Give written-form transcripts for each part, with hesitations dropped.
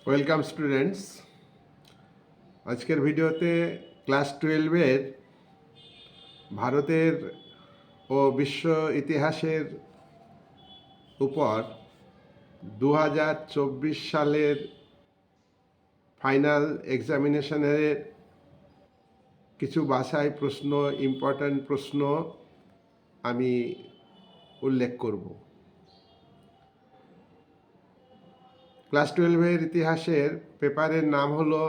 Welcome students. আজকের ভিডিওতে class 12-এর ভারতের ও বিশ্ব ইতিহাসের উপর 2024 সালের ফাইনাল এক্সামিনেশনের কিছু বাছাই প্রশ্ন, ইম্পর্ট্যান্ট প্রশ্ন আমি উল্লেখ করব। ক্লাস 12-এর ইতিহাসের পেপারের নাম হলো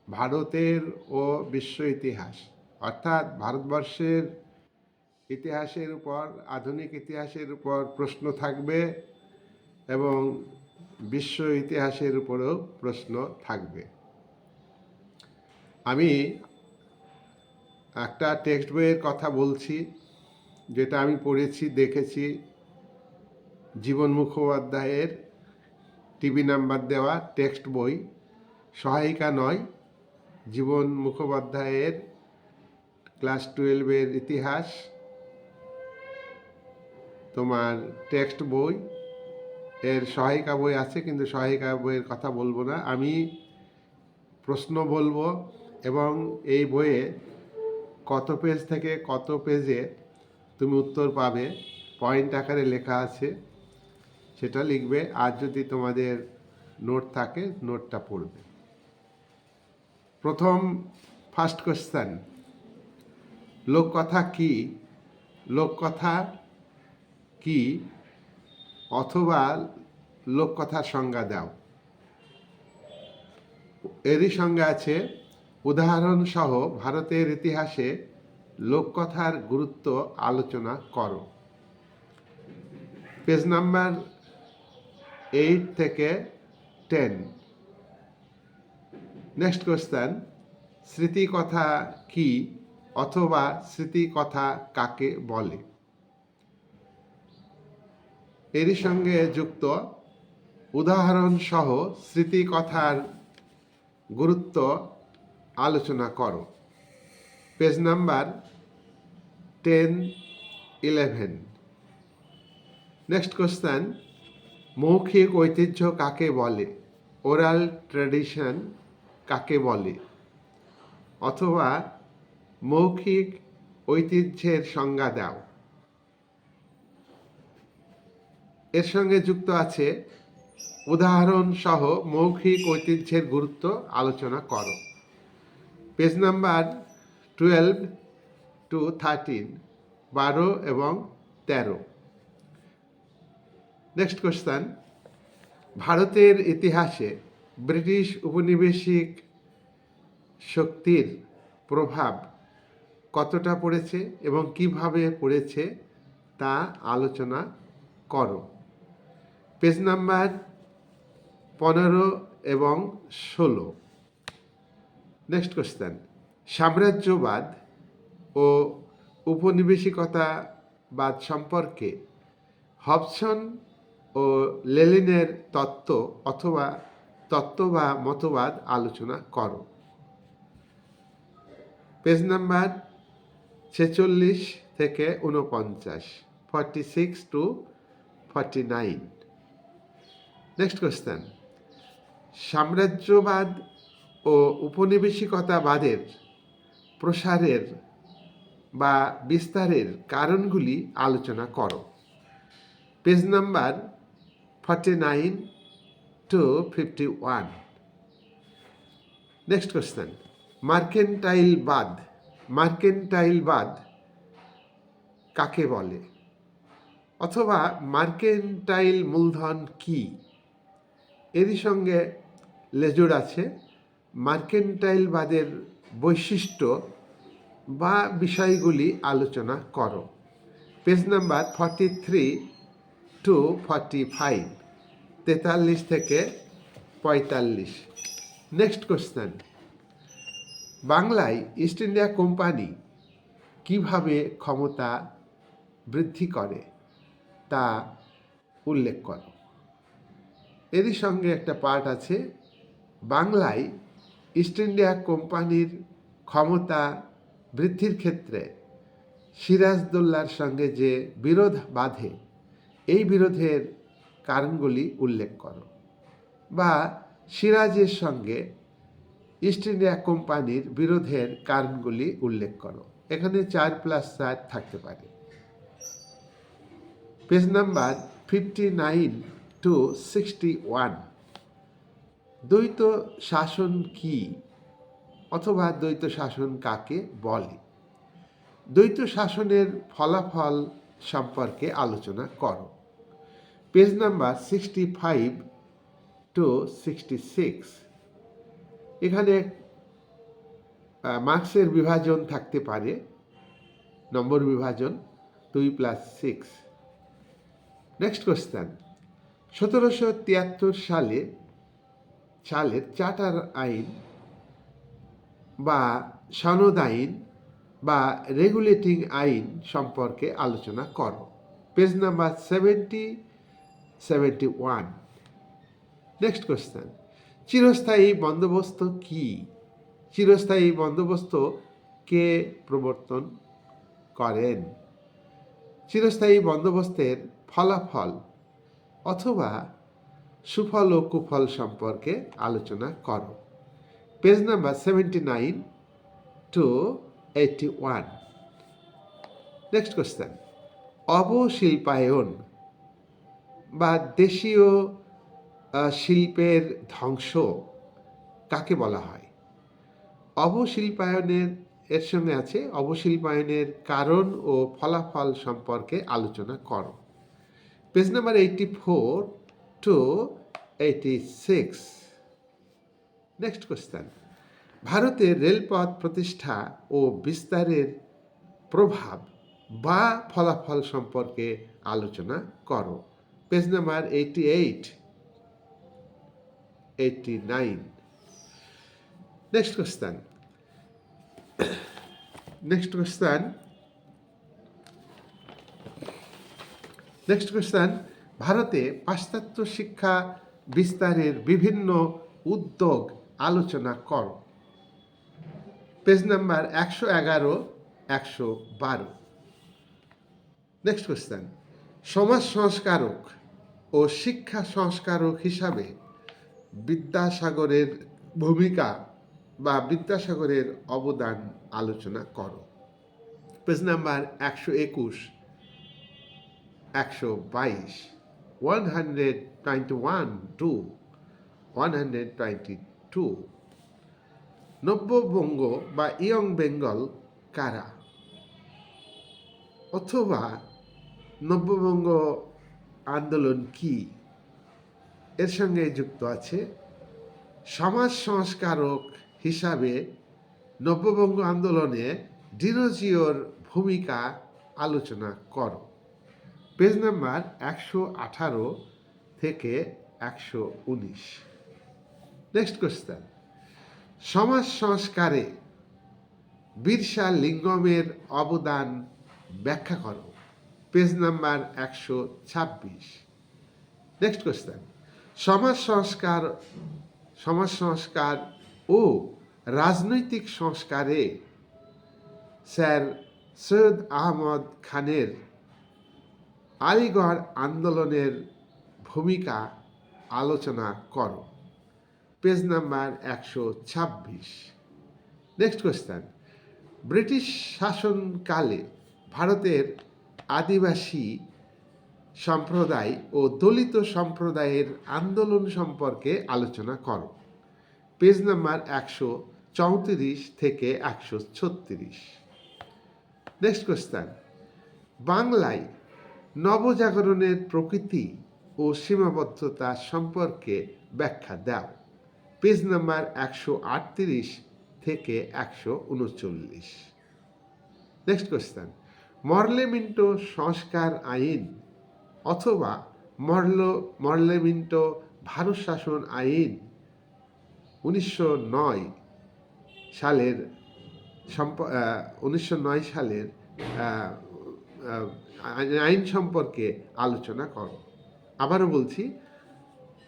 ভারতের ও বিশ্ব ইতিহাস, অর্থাৎ ভারতবর্ষের ইতিহাসের উপর, আধুনিক ইতিহাসের উপর প্রশ্ন থাকবে এবং বিশ্ব ইতিহাসের উপরেও প্রশ্ন থাকবে। আমি একটা টেক্সট বইয়ের কথা বলছি, যেটা আমি পড়েছি, দেখেছি। জীবন মুখোপাধ্যায়ের টিভি নাম্বার দেওয়া টেক্সট বই, সহায়িকা নয়। জীবন মুখোপাধ্যায়ের ক্লাস 12-এর ইতিহাস তোমার টেক্সট বই, এর সহায়িকা বই আছে, কিন্তু সহায়িকা বইয়ের কথা বলবো না। আমি প্রশ্ন বলবো এবং এই বইয়ে কত পেজ থেকে কত পেজে তুমি উত্তর পাবে পয়েন্ট আকারে লেখা আছে, সেটা লিখবে। আর যদি তোমাদের নোট থাকে, নোটটা পড়বে। প্রথম ফার্স্ট কোশ্চেন, লোককথা কি? লোককথা কি অথবা লোককথার সংজ্ঞা দাও। এরই সঙ্গে আছে উদাহরণসহ ভারতের ইতিহাসে লোককথার গুরুত্ব আলোচনা করো। পেজ নাম্বার 8 থেকে 10। নেক্সট কোশ্চেন, স্মৃতিকথা কি অথবা স্মৃতিকথা কাকে বলে? এরই সঙ্গে যুক্ত উদাহরণসহ স্মৃতিকথার গুরুত্ব আলোচনা করো। Page number 10-11। নেক্সট কোশ্চেন, মৌখিক ঐতিহ্য কাকে বলে? ওরাল ট্র্যাডিশন কাকে বলে? অথবা মৌখিক ঐতিহ্যের সংজ্ঞা দাও। এর সঙ্গে যুক্ত আছে উদাহরণ সহ মৌখিক ঐতিহ্যের গুরুত্ব আলোচনা করো। পেজ নাম্বার 12-13, 12 এবং 13। নেক্সট কোশ্চেন, ভারতের ইতিহাসে ব্রিটিশ উপনিবেশিক শক্তির প্রভাব কতটা পড়েছে এবং কিভাবে পড়েছে তা আলোচনা করো। পেজ নাম্বার 15 এবং 16। নেক্সট কোশ্চেন, সাম্রাজ্যবাদ ও উপনিবেশিকতাবাদ সম্পর্কে হবসন ও লেনিনের তত্ত্ব অথবা তত্ত্ব বা মতবাদ আলোচনা করো। পেজ নাম্বার 46 থেকে 49, 46-49। নেক্সট কোশ্চেন, সাম্রাজ্যবাদ ও উপনিবেশিকতাবাদের প্রসারের বা বিস্তারের কারণগুলি আলোচনা করো। Page number 49-51। নেক্সট কোশ্চেন, মার্কেন্টাইলবাদ কাকে বলে? অথবা মার্কেন্টাইল মূলধন কি? এরই সঙ্গে লেজুর আছে মার্কেন্টাইলবাদের বৈশিষ্ট্য বা বিষয়গুলি আলোচনা করো। পেজ নাম্বার 43-45, 43 থেকে 45। নেক্সট কোশ্চেন, বাংলায় ইস্ট ইন্ডিয়া কোম্পানি কিভাবে ক্ষমতা বৃদ্ধি করে তা উল্লেখ করো। এরই সঙ্গে একটা পার্ট আছে, বাংলায় ইস্ট ইন্ডিয়া কোম্পানির ক্ষমতা বৃদ্ধির ক্ষেত্রে সিরাজদৌল্লার সঙ্গে যে বিরোধ বাধে, এই বিরোধের কারণগুলি উল্লেখ করো। বা সিরাজের সঙ্গে ইস্ট ইন্ডিয়া কোম্পানির বিরোধের কারণগুলি উল্লেখ করো। এখানে 4+4 থাকতে পারে। Page number 59 to 61। দ্বৈত শাসন কি অথবা দ্বৈত শাসন কাকে বলে? দ্বৈত শাসনের ফলাফল সম্পর্কে আলোচনা করো। Page number 65 to 66। এখানে মার্কসের বিভাজন থাকতে পারে, নম্বর বিভাজন 2+6। নেক্সট কোশ্চেন, 1773 সালের চার্টার আইন বা সনদ আইন বা রেগুলেটিং আইন সম্পর্কে আলোচনা করো। Page number 71। নেক্সট কোশ্চেন, চিরস্থায়ী বন্দোবস্ত কি? চিরস্থায়ী বন্দোবস্ত কে প্রবর্তন করেন? চিরস্থায়ী বন্দোবস্তের ফলাফল অথবা সুফল ও কুফল সম্পর্কে আলোচনা করো। Page number 79 to 81। Next question, অবশিল্পায়ন বা দেশীয় শিল্পের ধ্বংস কাকে বলা হয়? অবশিল্পায়নের এর সঙ্গে আছে অবশিল্পায়নের কারণ ও ফলাফল সম্পর্কে আলোচনা করো। Page number 84 to 86। Next question, ভারতের রেলপথ প্রতিষ্ঠা ও বিস্তারের প্রভাব বা ফলাফল সম্পর্কে আলোচনা করো। Page number 88, 89। নেক্সট কোশ্চেন, ভারতে পাশ্চাত্য শিক্ষা বিস্তারের বিভিন্ন উদ্যোগ আলোচনা করো। Page number 111, 112। নেক্সট কোশ্চেন, সমাজ সংস্কারক ও শিক্ষা সংস্কারক হিসাবে বিদ্যাসাগরের ভূমিকা বা বিদ্যাসাগরের অবদান আলোচনা করো। Page number 121, 122, 121 to 122। নব্যবঙ্গ বা ইয়ং বেঙ্গল কারা? অথবা নব্যবঙ্গ আন্দোলন কি? এর সঙ্গে যুক্ত আছে সমাজ সংস্কারক হিসাবে নব্যবঙ্গ আন্দোলনে ডিরোজিওর ভূমিকা আলোচনা করো। পেজ নাম্বার 118 থেকে 119। নেক্সট কোশ্চেন, সমাজ সংস্কারে বিরসা লিঙ্গমের অবদান ব্যাখ্যা করো। Page number 126। নেক্সট কোশ্চেন, সমাজ সংস্কার ও রাজনৈতিক সংস্কারে স্যার সৈয়দ আহমদ খানের আলিগড় আন্দোলনের ভূমিকা আলোচনা করো। Page number 126। Next question, British শাসনকালে ভারতের আদিবাসী সম্প্রদায় ও দলিত সম্প্রদায়ের আন্দোলন সম্পর্কে আলোচনা করো। পেজ নাম্বার 134 থেকে 136। নেক্সট কোশ্চেন, বাংলায় নবজাগরণের প্রকৃতি ও সীমাবদ্ধতা সম্পর্কে ব্যাখ্যা দাও। পেজ নাম্বার 138 থেকে 139। নেক্সট কোশ্চেন, মরলে-মিন্টো সংস্কার আইন অথবা মরলে-মিন্টো ভারত শাসন আইন 1909 সালের আইন সম্পর্কে আলোচনা করো। আবারও বলছি,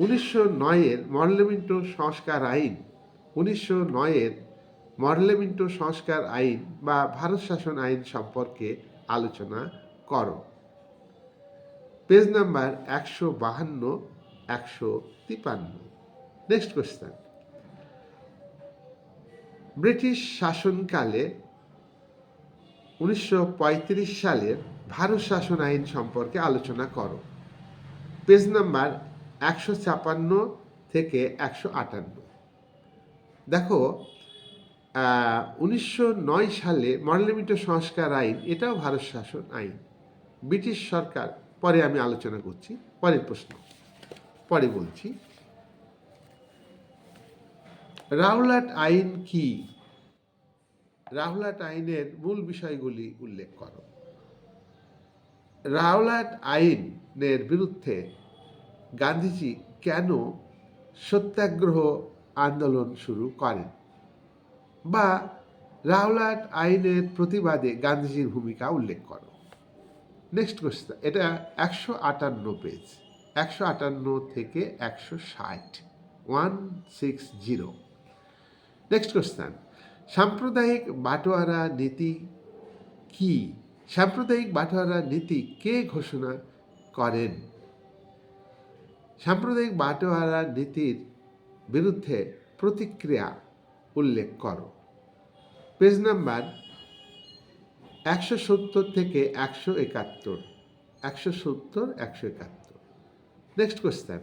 1909 মরলে-মিন্টো সংস্কার আইন, 1909 মরলে-মিন্টো সংস্কার আইন বা ভারত শাসন আইন সম্পর্কে আলোচনা করো। Page number 152, 153। Next question, British শাসনকালে 1935 সালের ভারত শাসন আইন সম্পর্কে আলোচনা করো। পেজ নাম্বার 156 থেকে 158। দেখো, 1909 সালে মডেল লিমিটেড সংস্কার আইন, এটাও ভারত শাসন আইন, ব্রিটিশ সরকার, পরে আমি আলোচনা করছি, পরের প্রশ্ন পরে বলছি। রাওলাট আইন কি? রাওলাট আইনের মূল বিষয়গুলি উল্লেখ করো। রাওলাট আইনের বিরুদ্ধে গান্ধীজি কেন সত্যাগ্রহ আন্দোলন শুরু করেন, বা রাওলাট আইনের প্রতিবাদে গান্ধীজির ভূমিকা উল্লেখ করো। নেক্সট কোশ্চেন, এটা 158 পেজ, 158 থেকে 160, 160। নেক্সট কোশ্চেন, সাম্প্রদায়িক বাটোয়ারা নীতি কি? সাম্প্রদায়িক বাটোয়ারা নীতি কে ঘোষণা করেন? সাম্প্রদায়িক বাটোয়ারা নীতির বিরুদ্ধে প্রতিক্রিয়া উল্লেখ করো। পেজ নাম্বার 170 থেকে 171, 170, 171। নেক্সট কোশ্চেন,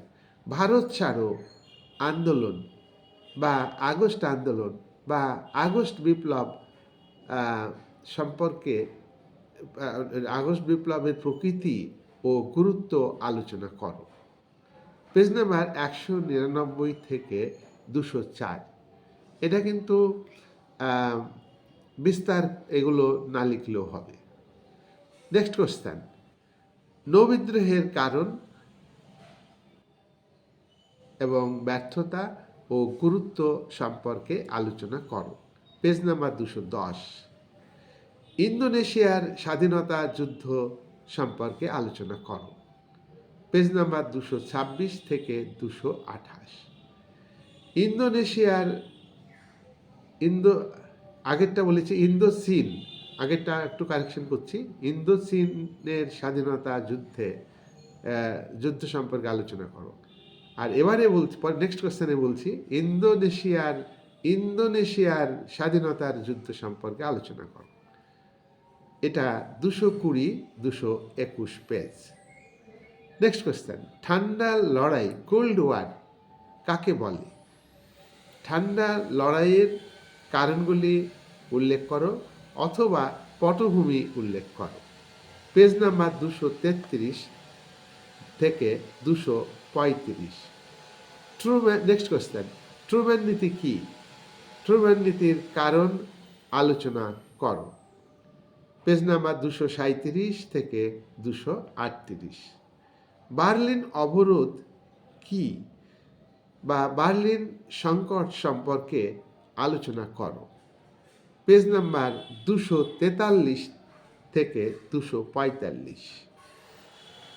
ভারত ছাড়ো আন্দোলন বা আগস্ট আন্দোলন বা আগস্ট বিপ্লব সম্পর্কে, আগস্ট বিপ্লবের প্রকৃতি ও গুরুত্ব আলোচনা করো। পেজ নাম্বার 199 থেকে 204। এটা কিন্তু বিস্তার এগুলো না লিখলেও হবে। নেক্সট কোশ্চেন, নৌবিদ্রোহের কারণ এবং ব্যর্থতা ও গুরুত্ব সম্পর্কে আলোচনা করো। Page number 210। ইন্দোনেশিয়ার স্বাধীনতা যুদ্ধ সম্পর্কে আলোচনা করো। পেজ নাম্বার 226 থেকে 228। ইন্দোনেশিয়ার আগেরটা বলেছি ইন্দোচীন, আগেরটা একটু কারেকশন করছি, ইন্দোচীনের স্বাধীনতা যুদ্ধ সম্পর্কে আলোচনা করো। আর এবারে বলছি, নেক্সট কোশ্চেনে বলছি ইন্দোনেশিয়ার স্বাধীনতার যুদ্ধ সম্পর্কে আলোচনা করো। এটা 220, 221 পেজ। নেক্সট কোশ্চেন, ঠান্ডা লড়াই, কোল্ড ওয়ার কাকে বলে? ঠান্ডা লড়াইয়ের কারণগুলি উল্লেখ করো অথবা পটভূমি উল্লেখ করো। পেজ নাম্বার 233 থেকে 235। ট্রুম্যান, নেক্সট কোশ্চেন, ট্রুম্যান নীতি কি? ট্রুম্যান নীতির কারণ আলোচনা করো। পেজ নাম্বার 237 থেকে 238। বার্লিন অবরোধ কি বা বার্লিন সংকট সম্পর্কে আলোচনা করো। পেজ নাম্বার 243 থেকে 245।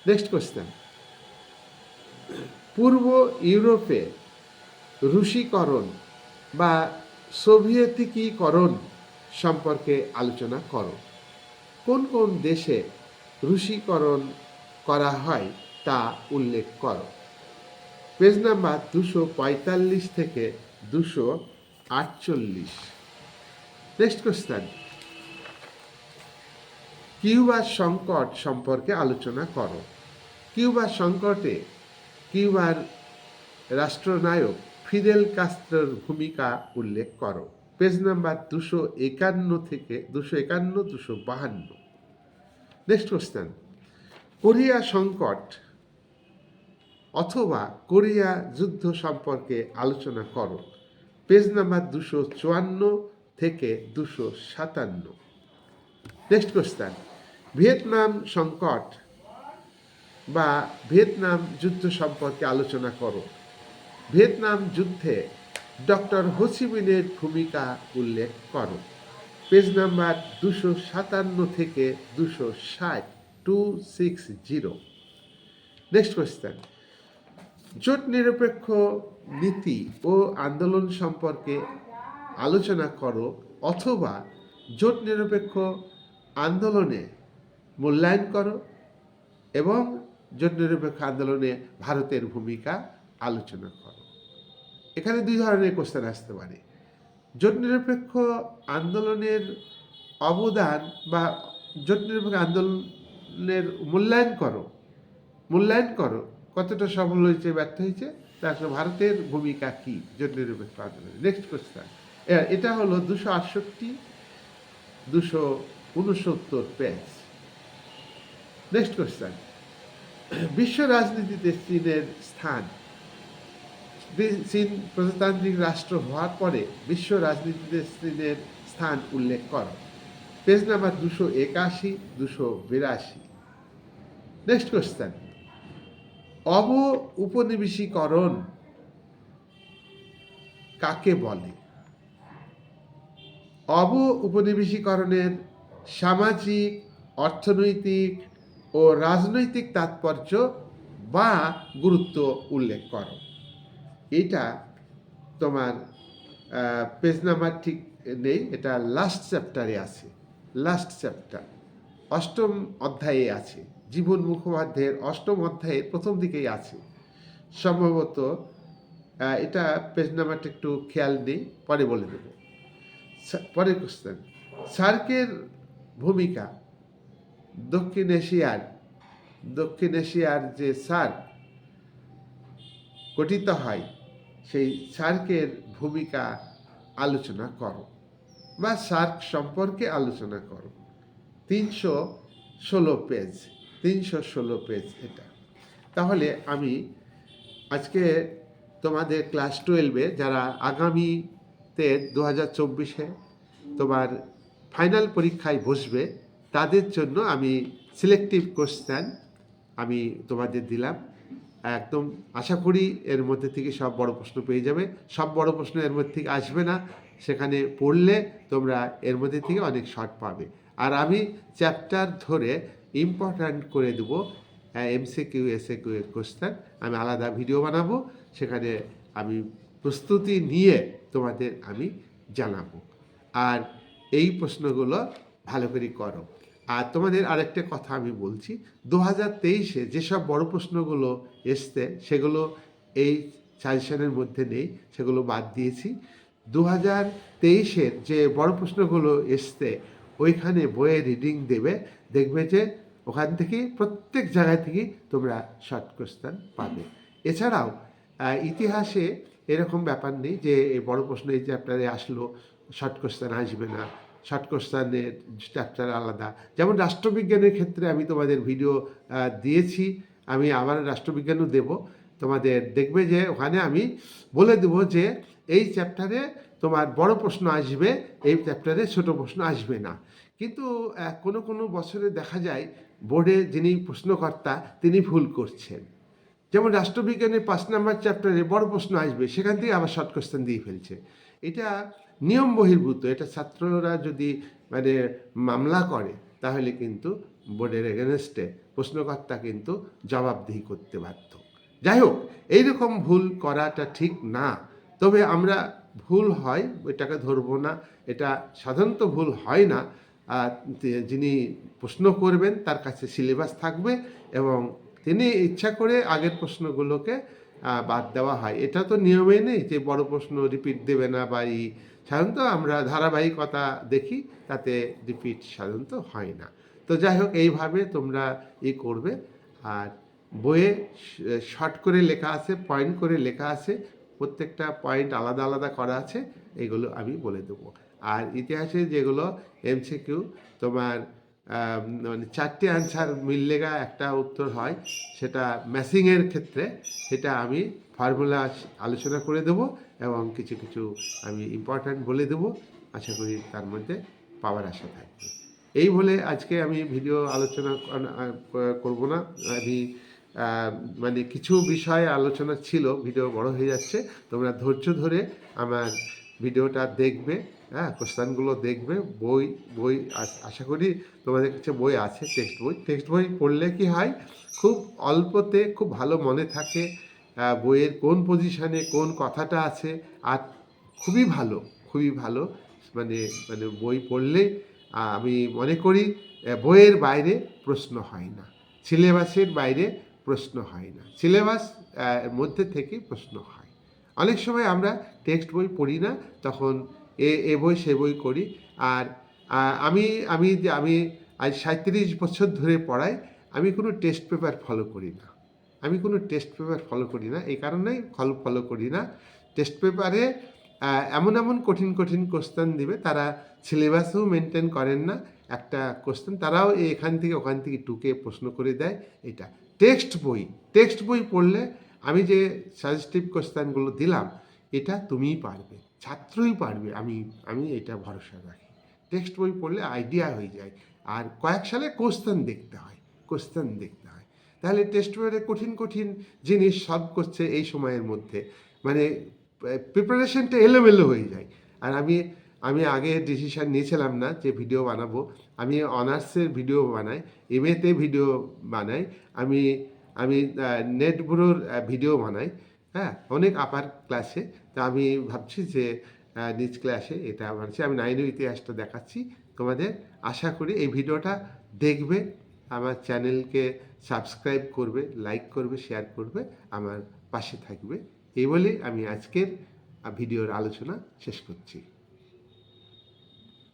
নেক্সট কোশ্চেন, পূর্ব ইউরোপে রুশীকরণ বা সোভিয়েতিকীকরণ সম্পর্কে আলোচনা করো। কোন কোন দেশে রুশীকরণ করা হয় তা উল্লেখ করো। পেজ নাম্বার 245 থেকে 248। নেক্সট কোশ্চেন, কিউবার সংকট সম্পর্কে আলোচনা করো। কিউবার সংকটে কিউবার রাষ্ট্রনায়ক ফিদেল কাস্ত্রোর ভূমিকা উল্লেখ করো। পেজ নাম্বার 251 থেকে 251, 252। নেক্সট কোশ্চেন, কোরিয়া সংকট অথবা কোরিয়া যুদ্ধ সম্পর্কে আলোচনা করো। পেজ নাম্বার 254 থেকে 257। নেক্সট কোশ্চেন, ভিয়েতনাম সংকট বা ভিয়েতনাম যুদ্ধ সম্পর্কে আলোচনা করো। ভিয়েতনাম যুদ্ধে ডক্টর হোচিমিনের ভূমিকা উল্লেখ করো। পেজ নাম্বার 257 থেকে 260, 260। নেক্সট কোশ্চেন, জোট নিরপেক্ষ নীতি ও আন্দোলন সম্পর্কে আলোচনা করো অথবা জোট নিরপেক্ষ আন্দোলনে মূল্যায়ন করো এবং জোট নিরপেক্ষ আন্দোলনে ভারতের ভূমিকা আলোচনা করো। এখানে দুই ধরনের কোশ্চেন আসতে পারে। জোট নিরপেক্ষ আন্দোলনের অবদান বা জোট নিরপেক্ষ আন্দোলনের মূল্যায়ন করো কতটা সফল হয়েছে ব্যর্থ হয়েছে, তারপরে ভারতের ভূমিকা কি জোট নিরপেক্ষ আন্দোলনে। নেক্সট কোশ্চেন, এটা হলো 268-269 পেজ। নেক্সট কোশ্চেন, বিশ্ব রাজনীতিতে চীনের স্থান। চীন প্রজাতান্ত্রিক রাষ্ট্র হওয়ার পরে বিশ্ব রাজনীতিতে চীনের স্থান উল্লেখ করো। Page number 281-282। নেক্সট কোশ্চেন, উপনিবেশীকরণ কাকে বলে? উপনিবেশীকরণের সামাজিক, অর্থনৈতিক ও রাজনৈতিক তাৎপর্য বা গুরুত্ব উল্লেখ করো। এটা তোমার পেজ নাম্বার ঠিক নেই, এটা লাস্ট চ্যাপ্টারে আছে, লাস্ট চ্যাপ্টার 8ম অধ্যায়ে আছে, জীবন মুখোপাধ্যায়ের 8ম অধ্যায়ের প্রথম দিকেই আছে সম্ভবত। এটা পেজ নাম্বারটা একটু খেয়াল নেই, পরে বলে দেব। পরের কোশ্চেন, সার্কের ভূমিকা। দক্ষিণ এশিয়ার যে সার্ক গঠিত হয় সেই সার্কের ভূমিকা আলোচনা করো বা সার্ক সম্পর্কে আলোচনা করো। 316 পেজ এটা। তাহলে আমি আজকে তোমাদের ক্লাস 12-এ যারা আগামীতে 2024-এ তোমার ফাইনাল পরীক্ষায় বসবে তাদের জন্য আমি সিলেক্টিভ কোশ্চেন আমি তোমাদের দিলাম। একদম আশা করি এর মধ্যে থেকে সব বড় প্রশ্ন পেয়ে যাবে। সব বড় প্রশ্ন এর মধ্যে থেকে আসবে না, সেখানে পড়লে তোমরা এর মধ্যে থেকে অনেক শর্ট পাবে। আর আমি চ্যাপ্টার ধরে ইম্পর্ট্যান্ট করে দেবো MCQ SAQ এর কোশ্চেন। আমি আলাদা ভিডিও বানাবো, সেখানে আমি প্রস্তুতি নিয়ে তোমাদের আমি জানাবো। আর এই প্রশ্নগুলো ভালো করে করো। আর তোমাদের আরেকটা কথা আমি বলছি, 2023-এ যেসব বড় প্রশ্নগুলো এসছে সেগুলো এই সাজেশনের মধ্যে নেই, সেগুলো বাদ দিয়েছি। 2023-এর যে বড় প্রশ্নগুলো এসছে ওইখানে বইয়ে রিডিং দেখবে যে ওখান থেকে প্রত্যেক জায়গা থেকে তোমরা শর্ট কোশ্চেন পাবে। এছাড়াও ইতিহাসে এরকম ব্যাপার নেই যে এই বড় প্রশ্ন এই চ্যাপ্টারে আসলো শর্ট কোশ্চেন আসবে না, শর্ট কোশ্চেনের চ্যাপ্টার আলাদা। যেমন রাষ্ট্রবিজ্ঞানের ক্ষেত্রে আমি তোমাদের ভিডিও দিয়েছি, আমি আবার রাষ্ট্রবিজ্ঞানও দেব তোমাদের। দেখবে যে ওখানে আমি বলে দেবো যে এই চ্যাপ্টারে তোমার বড় প্রশ্ন আসবে, এই চ্যাপ্টারে ছোট প্রশ্ন আসবে না। কিন্তু কোনো বছরে দেখা যায় বোর্ডে যিনি প্রশ্নকর্তা তিনি ভুল করছেন। যেমন রাষ্ট্রবিজ্ঞানের 5 নম্বর চ্যাপ্টারে বড় প্রশ্ন আসবে, সেখান থেকে আবার শর্ট কোশ্চেন দিয়ে ফেলছে। এটা নিয়ম বহির্ভূত। এটা ছাত্ররা যদি মামলা করে তাহলে কিন্তু বোর্ডের এগেনস্টে প্রশ্নকর্তা কিন্তু জবাবদিহি করতে বাধ্য। যাই হোক, এইরকম ভুল করাটা ঠিক না। তবে আমরা ভুল হয় এটাকে ধরবো না, এটা সাধারণত ভুল হয় না। যিনি প্রশ্ন করবেন তার কাছে সিলেবাস থাকবে এবং তিনি ইচ্ছা করে আগের প্রশ্নগুলোকে বাদ দেওয়া হয়। এটা তো নিয়মে নেই যে বড় প্রশ্ন রিপিট দেবে না বা সাধারণত আমরা ধারাবাহিকতা দেখি, তাতে রিপিট সাধারণত হয় না। তো যাই হোক, এইভাবে তোমরা করবে। আর বইয়ে শর্ট করে লেখা আছে, পয়েন্ট করে লেখা আছে, প্রত্যেকটা পয়েন্ট আলাদা আলাদা করা আছে, এগুলো আমি বলে দেবো। আর ইতিহাসে যেগুলো MCQ তোমার 4টে আনসার মিললেগা একটা উত্তর হয়, সেটা ম্যাচিংয়ের ক্ষেত্রে সেটা আমি ফর্মুলা আলোচনা করে দেবো এবং কিছু কিছু আমি ইম্পর্ট্যান্ট বলে দেবো। আশা করি তার মধ্যে পাওয়ার আশা থাকবে। এই বলে আজকে আমি ভিডিও আলোচনা করব না। আমি কিছু বিষয়ে আলোচনা ছিল, ভিডিও বড় হয়ে যাচ্ছে। তোমরা ধৈর্য ধরে আমার ভিডিওটা দেখবে, কোশ্চেনগুলো দেখবে। বই আশা করি তোমাদের কাছে বই আছে, টেক্সট বই পড়লে কি হয়, খুব অল্পতে খুব ভালো মনে থাকে। বইয়ের কোন পজিশানে কোন কথাটা আছে, আর খুবই ভালো বই পড়লে আমি মনে করি বইয়ের বাইরে প্রশ্ন হয় না, সিলেবাসের বাইরে প্রশ্ন হয় না, সিলেবাস মধ্যে থেকে প্রশ্ন হয়। অনেক সময় আমরা টেক্সট বই পড়ি না, তখন এ বই সে বই করি। আর আমি আমি যে আমি আজ 37 বছর ধরে পড়াই, আমি কোনো টেস্ট পেপার ফলো করি না। আমি কোনো টেস্ট পেপার ফলো করি না, এই কারণেই ফলো করি না। টেস্ট পেপারে এমন এমন কঠিন কঠিন কোশ্চেন দিবে, তারা সিলেবাসও মেনটেন করেন না। একটা কোশ্চেন তারাও এখান থেকে ওখান থেকে টুকে প্রশ্ন করে দেয়। এটা টেক্সট বই পড়লে আমি যে সাজেস্টিভ কোশ্চেনগুলো দিলাম, এটা তুমিই পারবে, ছাত্রই পারবে, আমি এটা ভরসা রাখি। টেক্সট বই পড়লে আইডিয়া হয়ে যায়, আর কয়েক সালে কোশ্চেন দেখতে হয়। তাহলে টেস্ট পেপারে কঠিন কঠিন জিনিস সলভ করছে এই সময়ের মধ্যে, মানে প্রিপারেশনটা এলোমেলো হয়ে যায়। আর আমি আগে ডিসিশন নিয়েছিলাম না যে ভিডিও বানাবো। আমি অনার্সের ভিডিও বানাই, এমএতে ভিডিও বানাই, আমি আমি নেট ব্যুরোর ভিডিও বানাই, হ্যাঁ, অনেক আপার ক্লাসে। তা আমি ভাবছি যে নিচ ক্লাসে এটা বানাচ্ছি, আমি 9 ইতিহাসটা দেখাচ্ছি তোমাদের। আশা করি এই ভিডিওটা দেখবে, আমার চ্যানেলকে সাবস্ক্রাইব করবে, লাইক করবে, শেয়ার করবে, আমার পাশে থাকবে। এই বলে আমি আজকের ভিডিওর আলোচনা শেষ করছি।